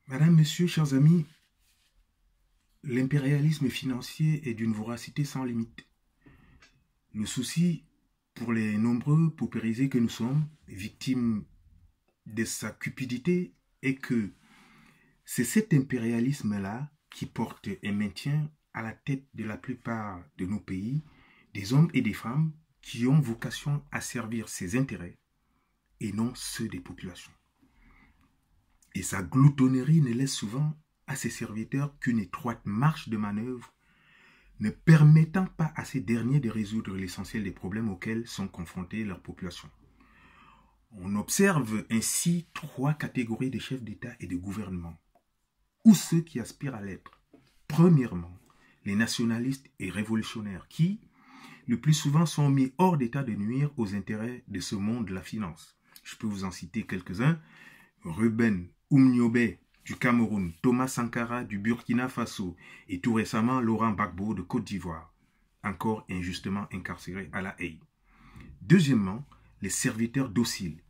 Madame, Monsieur, chers amis, l'impérialisme financier est d'une voracité sans limite. Le souci pour les nombreux paupérisés que nous sommes, victimes de sa cupidité, est que c'est cet impérialisme-là qui porte et maintient à la tête de la plupart de nos pays des hommes et des femmes qui ont vocation à servir ses intérêts et non ceux des populations. Et sa gloutonnerie ne laisse souvent à ses serviteurs qu'une étroite marge de manœuvre, ne permettant pas à ces derniers de résoudre l'essentiel des problèmes auxquels sont confrontées leurs populations. On observe ainsi trois catégories de chefs d'État et de gouvernement, ou ceux qui aspirent à l'être. Premièrement, les nationalistes et révolutionnaires qui, le plus souvent, sont mis hors d'état de nuire aux intérêts de ce monde de la finance. Je peux vous en citer quelques-uns. Ruben Oumniobé du Cameroun, Thomas Sankara du Burkina Faso et tout récemment Laurent Gbagbo de Côte d'Ivoire, encore injustement incarcéré à La Haye. Deuxièmement, les serviteurs dociles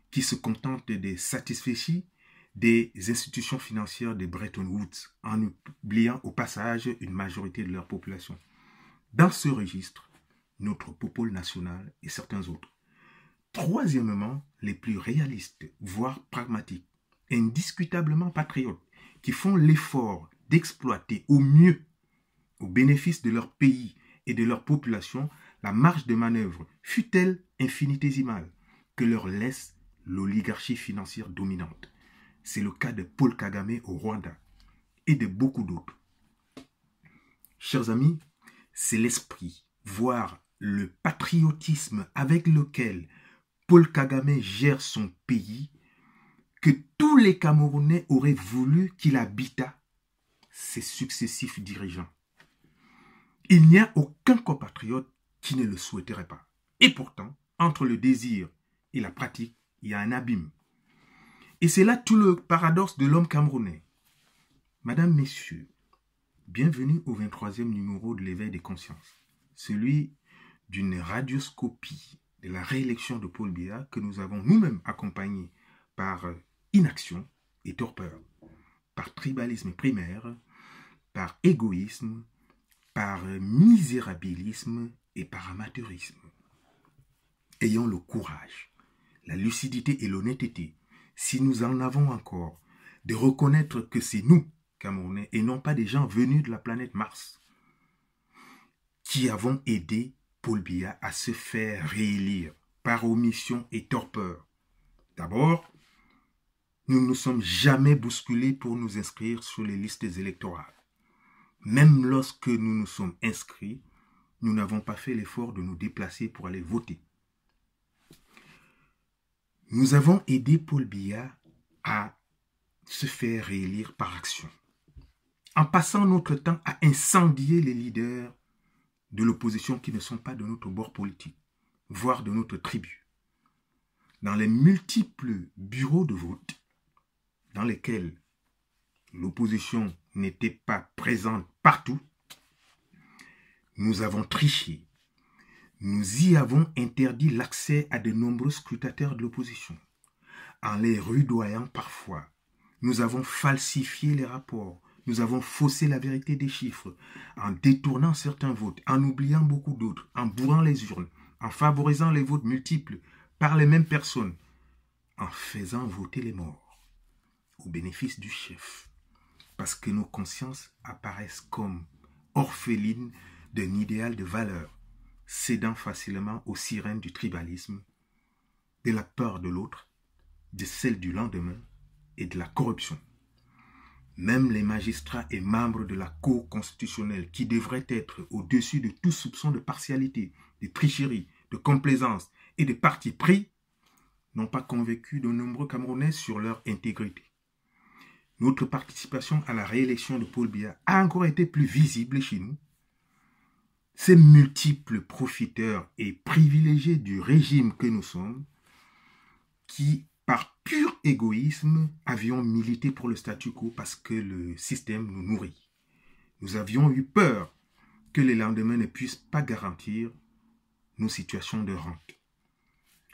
qui se contentent des satisfecit des institutions financières de Bretton Woods en oubliant au passage une majorité de leur population. Dans ce registre, notre popole national et certains autres. Troisièmement, les plus réalistes, voire pragmatiques, indiscutablement patriotes, qui font l'effort d'exploiter au mieux, au bénéfice de leur pays et de leur population, la marge de manœuvre, fût-elle infinitésimale, que leur laisse l'oligarchie financière dominante. C'est le cas de Paul Kagame au Rwanda et de beaucoup d'autres. Chers amis, c'est l'esprit, voire le patriotisme avec lequel Paul Kagame gère son pays, que tous les Camerounais auraient voulu qu'il habitât ses successifs dirigeants. Il n'y a aucun compatriote qui ne le souhaiterait pas. Et pourtant, entre le désir et la pratique, il y a un abîme. Et c'est là tout le paradoxe de l'homme camerounais. Madame, Messieurs, bienvenue au 23e numéro de l'éveil des consciences, celui d'une radioscopie de la réélection de Paul Biya que nous avons nous-mêmes accompagné par inaction et torpeur, par tribalisme primaire, par égoïsme, par misérabilisme et par amateurisme. Ayons le courage, la lucidité et l'honnêteté, si nous en avons encore, de reconnaître que c'est nous, Camerounais, et non pas des gens venus de la planète Mars, qui avons aidé Paul Biya à se faire réélire par omission et torpeur. D'abord, nous ne nous sommes jamais bousculés pour nous inscrire sur les listes électorales. Même lorsque nous nous sommes inscrits, nous n'avons pas fait l'effort de nous déplacer pour aller voter. Nous avons aidé Paul Biya à se faire réélire par action, en passant notre temps à incendier les leaders de l'opposition qui ne sont pas de notre bord politique, voire de notre tribu. Dans les multiples bureaux de vote dans lesquels l'opposition n'était pas présente partout, nous avons triché. Nous y avons interdit l'accès à de nombreux scrutateurs de l'opposition. En les rudoyant parfois, nous avons falsifié les rapports, nous avons faussé la vérité des chiffres, en détournant certains votes, en oubliant beaucoup d'autres, en bourrant les urnes, en favorisant les votes multiples par les mêmes personnes, en faisant voter les morts au bénéfice du chef, parce que nos consciences apparaissent comme orphelines d'un idéal de valeur, cédant facilement aux sirènes du tribalisme, de la peur de l'autre, de celle du lendemain et de la corruption. Même les magistrats et membres de la Cour constitutionnelle, qui devraient être au-dessus de tout soupçon de partialité, de tricherie, de complaisance et de parti pris, n'ont pas convaincu de nombreux Camerounais sur leur intégrité. Notre participation à la réélection de Paul Biya a encore été plus visible chez nous. Ces multiples profiteurs et privilégiés du régime que nous sommes, qui, par pur égoïsme, avions milité pour le statu quo parce que le système nous nourrit. Nous avions eu peur que les lendemains ne puissent pas garantir nos situations de rente.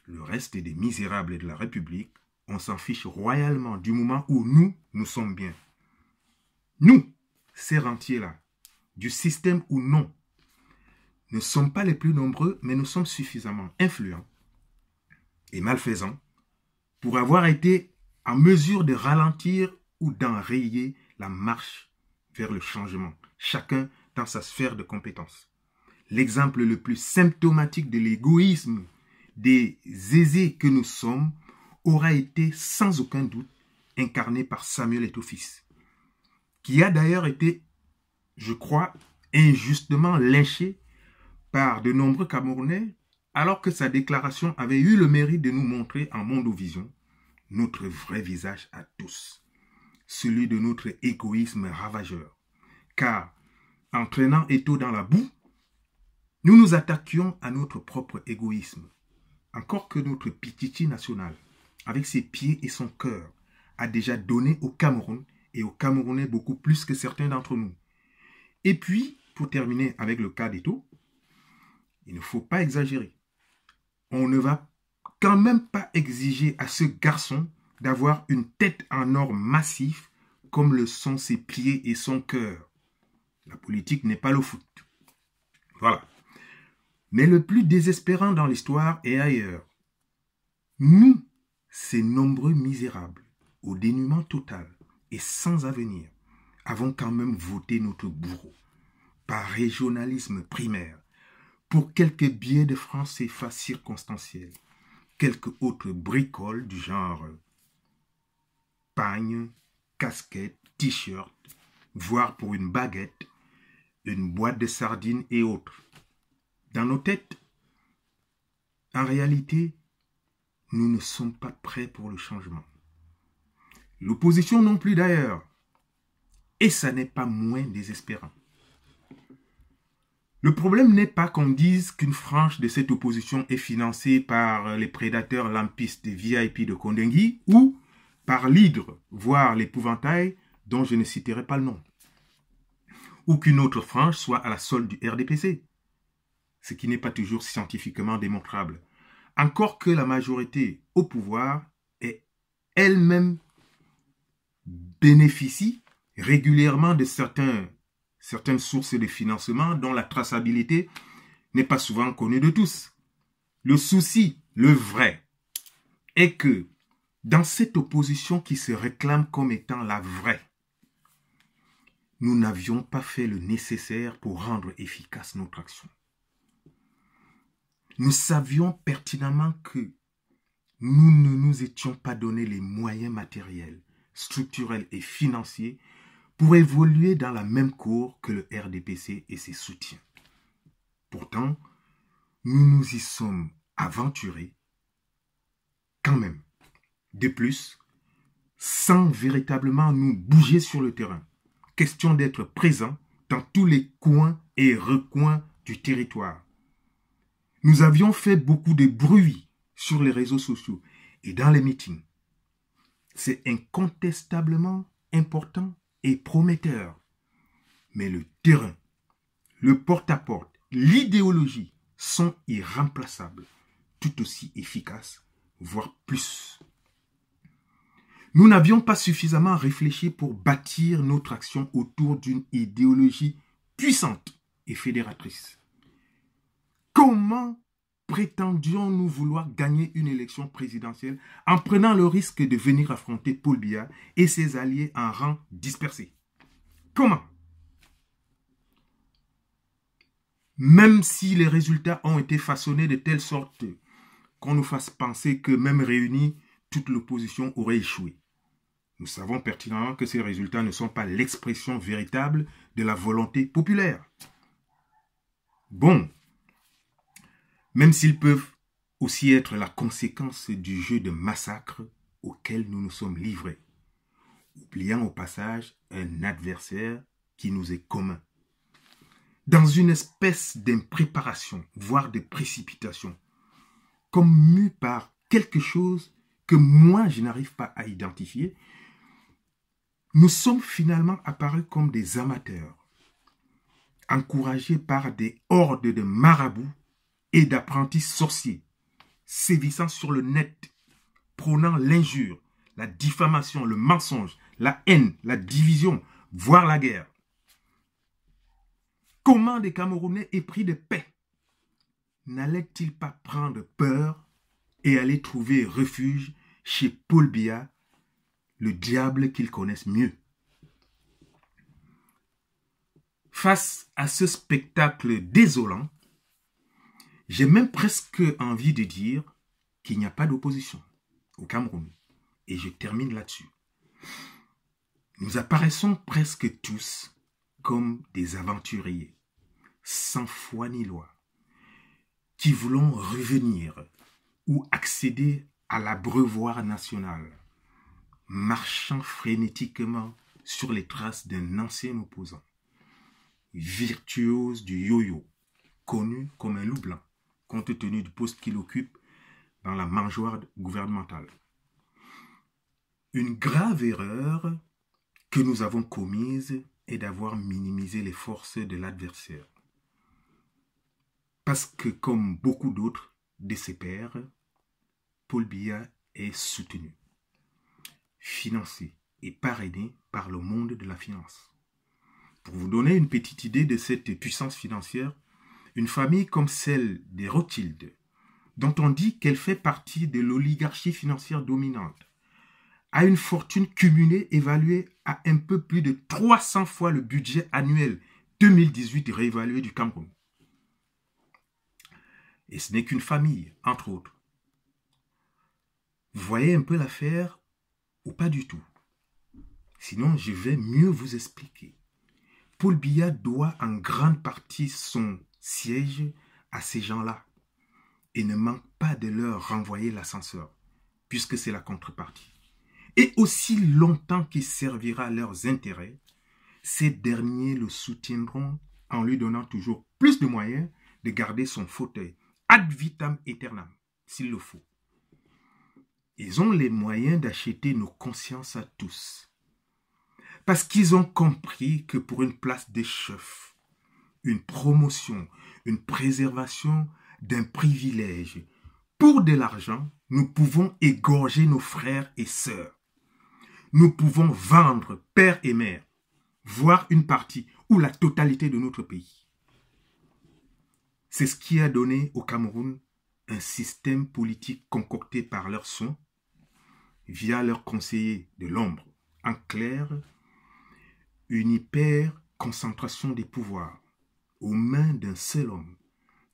Le reste des misérables de la République on s'en fiche royalement du moment où nous sommes bien. Nous, ces rentiers-là, du système ou non, ne sommes pas les plus nombreux, mais nous sommes suffisamment influents et malfaisants pour avoir été en mesure de ralentir ou d'enrayer la marche vers le changement, chacun dans sa sphère de compétences. L'exemple le plus symptomatique de l'égoïsme des aisés que nous sommes aura été sans aucun doute incarné par Samuel Eto'o-Fils, qui a d'ailleurs été, je crois, injustement lynché par de nombreux Camerounais, alors que sa déclaration avait eu le mérite de nous montrer en Mondovision notre vrai visage à tous, celui de notre égoïsme ravageur. Car, en traînant Eto'o dans la boue, nous nous attaquions à notre propre égoïsme, encore que notre Pichichi national, avec ses pieds et son cœur, a déjà donné au Cameroun et aux Camerounais beaucoup plus que certains d'entre nous. Et puis, pour terminer avec le cas d'Eto'o, il ne faut pas exagérer. On ne va quand même pas exiger à ce garçon d'avoir une tête en or massif comme le sont ses pieds et son cœur. La politique n'est pas le foot. Voilà. Mais le plus désespérant dans l'histoire est ailleurs. Nous, ces nombreux misérables, au dénuement total et sans avenir, avons quand même voté notre bourreau, par régionalisme primaire, pour quelques billets de francs CFA circonstanciels, quelques autres bricoles du genre pagne, casquette, t-shirt, voire pour une baguette, une boîte de sardines et autres. Dans nos têtes, en réalité, nous ne sommes pas prêts pour le changement. L'opposition non plus d'ailleurs. Et ça n'est pas moins désespérant. Le problème n'est pas qu'on dise qu'une frange de cette opposition est financée par les prédateurs lampistes VIP de Kondengui ou par l'hydre, voire l'épouvantail, dont je ne citerai pas le nom. Ou qu'une autre frange soit à la solde du RDPC. Ce qui n'est pas toujours scientifiquement démontrable. Encore que la majorité au pouvoir est elle-même bénéficie régulièrement de certaines sources de financement dont la traçabilité n'est pas souvent connue de tous. Le souci, le vrai, est que dans cette opposition qui se réclame comme étant la vraie, nous n'avions pas fait le nécessaire pour rendre efficace notre action. Nous savions pertinemment que nous ne nous étions pas donné les moyens matériels, structurels et financiers pour évoluer dans la même cour que le RDPC et ses soutiens. Pourtant, nous nous y sommes aventurés quand même. De plus, sans véritablement nous bouger sur le terrain. Question d'être présent dans tous les coins et recoins du territoire. Nous avions fait beaucoup de bruit sur les réseaux sociaux et dans les meetings. C'est incontestablement important et prometteur. Mais le terrain, le porte-à-porte, l'idéologie sont irremplaçables, tout aussi efficaces, voire plus. Nous n'avions pas suffisamment réfléchi pour bâtir notre action autour d'une idéologie puissante et fédératrice. Comment prétendions-nous vouloir gagner une élection présidentielle en prenant le risque de venir affronter Paul Biya et ses alliés en rang dispersé? Comment? Même si les résultats ont été façonnés de telle sorte qu'on nous fasse penser que même réunis, toute l'opposition aurait échoué. Nous savons pertinemment que ces résultats ne sont pas l'expression véritable de la volonté populaire. Bon, même s'ils peuvent aussi être la conséquence du jeu de massacre auquel nous nous sommes livrés, oubliant au passage un adversaire qui nous est commun. Dans une espèce d'impréparation, voire de précipitation, comme mû par quelque chose que moi je n'arrive pas à identifier, nous sommes finalement apparus comme des amateurs, encouragés par des hordes de marabouts et d'apprentis sorciers, sévissant sur le net, prônant l'injure, la diffamation, le mensonge, la haine, la division, voire la guerre. Comment des Camerounais épris de paix n'allaient-ils pas prendre peur et aller trouver refuge chez Paul Biya, le diable qu'ils connaissent mieux? Face à ce spectacle désolant, j'ai même presque envie de dire qu'il n'y a pas d'opposition au Cameroun. Et je termine là-dessus. Nous apparaissons presque tous comme des aventuriers, sans foi ni loi, qui voulons revenir ou accéder à l'abreuvoir national, marchant frénétiquement sur les traces d'un ancien opposant, virtuose du yo-yo, connu comme un loup blanc, compte tenu du poste qu'il occupe dans la mangeoire gouvernementale. Une grave erreur que nous avons commise est d'avoir minimisé les forces de l'adversaire. Parce que, comme beaucoup d'autres de ses pairs, Paul Biya est soutenu, financé et parrainé par le monde de la finance. Pour vous donner une petite idée de cette puissance financière, une famille comme celle des Rothschild, dont on dit qu'elle fait partie de l'oligarchie financière dominante, a une fortune cumulée évaluée à un peu plus de 300 fois le budget annuel 2018 réévalué du Cameroun. Et ce n'est qu'une famille, entre autres. Vous voyez un peu l'affaire ou pas du tout? Sinon, je vais mieux vous expliquer. Paul Biya doit en grande partie son siège à ces gens-là et ne manque pas de leur renvoyer l'ascenseur, puisque c'est la contrepartie. Et aussi longtemps qu'il servira leurs intérêts, ces derniers le soutiendront en lui donnant toujours plus de moyens de garder son fauteuil ad vitam aeternam, s'il le faut. Ils ont les moyens d'acheter nos consciences à tous. Parce qu'ils ont compris que pour une place de chef, une promotion, une préservation d'un privilège, pour de l'argent, nous pouvons égorger nos frères et sœurs. Nous pouvons vendre père et mère, voire une partie ou la totalité de notre pays. C'est ce qui a donné au Cameroun un système politique concocté par leurs soins, via leurs conseillers de l'ombre. En clair, une hyper-concentration des pouvoirs aux mains d'un seul homme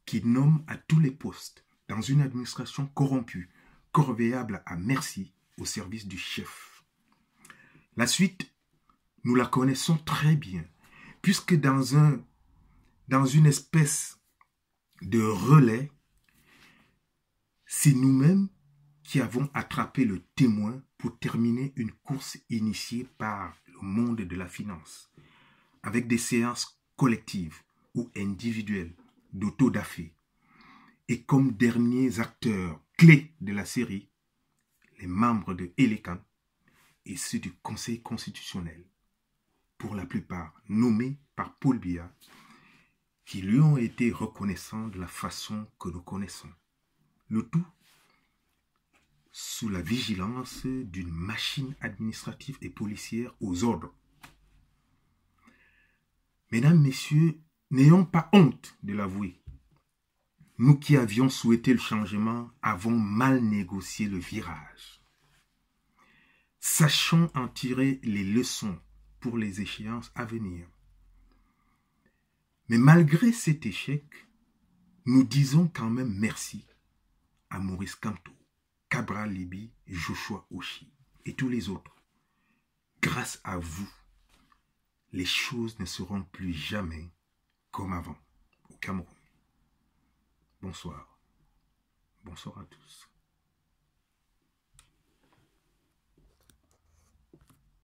qui nomme à tous les postes dans une administration corrompue, corvéable à merci au service du chef. La suite, nous la connaissons très bien, puisque dans une espèce de relais, c'est nous-mêmes qui avons attrapé le témoin pour terminer une course initiée par le monde de la finance, avec des séances collectives ou individuelles d'autodafé. Et comme derniers acteurs clés de la série, les membres de Elekan et ceux du Conseil constitutionnel, pour la plupart nommés par Paul Biya, qui lui ont été reconnaissants de la façon que nous connaissons. Le tout sous la vigilance d'une machine administrative et policière aux ordres. Mesdames, Messieurs, n'ayons pas honte de l'avouer. Nous qui avions souhaité le changement avons mal négocié le virage. Sachons en tirer les leçons pour les échéances à venir. Mais malgré cet échec, nous disons quand même merci à Maurice Kamto, Cabral Libby, Joshua Oshi et tous les autres. Grâce à vous, les choses ne seront plus jamais comme avant au Cameroun. Bonsoir. Bonsoir à tous.